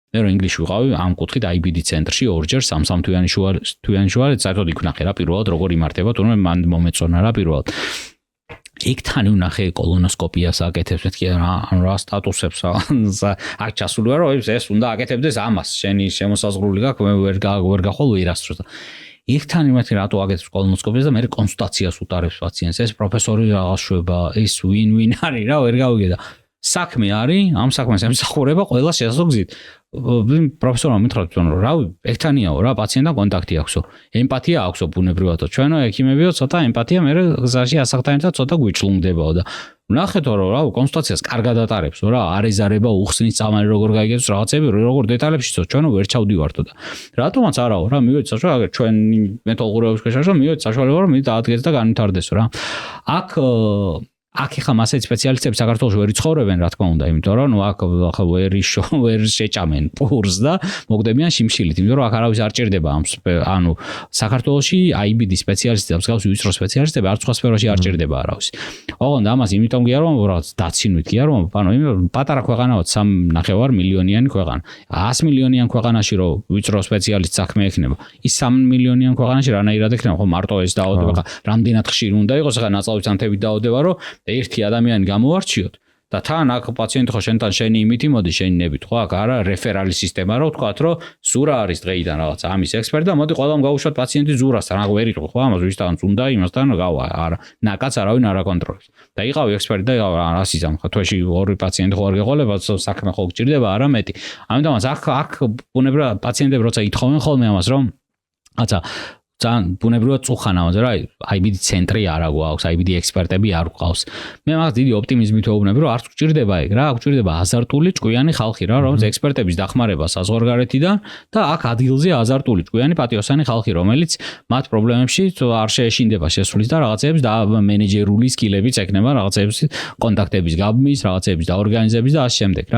მე რომ ინგლისში ვიყავი ამ კუთხით IBD ცენტრში ორჯერ 3 თვიანი შუალედს საერთოდ იქ ვნახე რა პირველად როგორ იმართება თუნდაც მან მომეწონა რა პირველად იქ თან ვნახე კოლონოსკოპიას აკეთებს მეთქი რა სტატუსებს აქ ჩასული ვარ რომ ეს უნდა აკეთებდეს ამას შენი შემოსაზღვრული გაქვს მე ვერ გახვალ ვერასდროს იქ თან იმათი რატო აკეთებს კოლონოსკოპიას და მე კონსულტაციას უტარებს პაციენტს ეს პროფესორი რაღაც შვება ის ვინ არის რა ვერ გავიგე და საქმე არის ამ საქმეს ემსახურება ყველა შესაძლოა პროფესორმა მითხრათ რომ რავი ერთანიაო რა პაციენტთან კონტაქტი აქვსო ემპათია აქვსო ბუნებრივადო ჩვენო ექიმებიო ცოტა ემპათია მე გზაში ასაკთან ერთად ცოტა გვიჭლუნდებაო და ვნახეთო რომ რა კონსულტაციას კარგად ატარებსო რა არეზარება უხსნის წამალი როგორ გაიგებს რაღაცები როგორ დეტალებშიცო ჩვენო ვერ ჩავდივართო და რატომაც არაო რა მივედი საშუალება ჩვენი მეთოლღურეობის ქვეშაშო მივედი საშუალება რომ დაადგეს და განვითარდესო რა აქ ხა მასეთ სპეციალისტები საქართველოს ვერ იცხოვრებენ რა თქმა უნდა იმიტომ რომ ნუ აქ ვერ შეჭამენ პურს და მოგდებიან შიმშილით იმიტომ რომ აქ არავის არ ჭირდება ანუ საქართველოში IBD სპეციალისტები და მსგავსი ვიწრო სპეციალისტები არც სხვა სფეროში არ ჭირდება არავის ოღონდ ამას იმიტომ გიარვამ რაღაც დაცინვით გიარვამ ანუ იმიტომ პატარა ქვეყანაა 3.5 მილიონიანი ქვეყანა 100 მილიონიან ქვეყანაში რომ ვიწრო სპეციალისტ საქმე ექნება ის 3 მილიონიან ქვეყანაში რანაირად ექნება ხო მარტო ეს დაავადება ხა რამდენად ხშირი უნდა იყოს ხა ნაწლავის ანთებით დაავადება რომ ერთი ადამიანი გამოვარჩიოთ და თან აქ პაციენტი ხო შენთან შენი იმითი მოდი შენი ნებით ხო აქ არა რეფერალი სისტემა რო ვთქვათ რომ ზურა არის დღეიდან რაღაც ამის ექსპერტი და მოდი ყველამ გავუშვათ პაციენტი ზურასთან აქ ვერ იყო ხო ამას ვისთან უნდა იმასთან გავა არა ნაკაც არავინ არ აკონტროლებს და იყავი ექსპერტი და ასიზამ ხო თვეში ორი პაციენტი ხო არ გეყოლება საქმე ხო გჭირდება არა მეტი ამიტომაც აქ ბუნებრივად პაციენტები როცა ითხოვენ ხოლმე ამას რომ აცა ძალიან ბუნებრივად წუხანაა რა IBD ცენტრი არ აქვს IBD ექსპერტები არ გვყავს მე მაგას დიდი ოპტიმიზმით ვეუბნები რომ არც გჭირდება ეგ რა გჭირდება აზარტული ჭკვიანი ხალხი რა რომელიც ექსპერტების დახმარება საზღვარგარეთიდან და აქ ადგილზე აზარტული ჭკვიანი პატიოსანი ხალხი რომელიც მათ პრობლემებში არ შეეშინდება შესulis და რაღაცეებს და მენეჯერული სკილებიც ეკნება რაღაცეებს კონტაქტების გაბმის რაღაცეების და ორგანიზების და ასე შემდეგ რა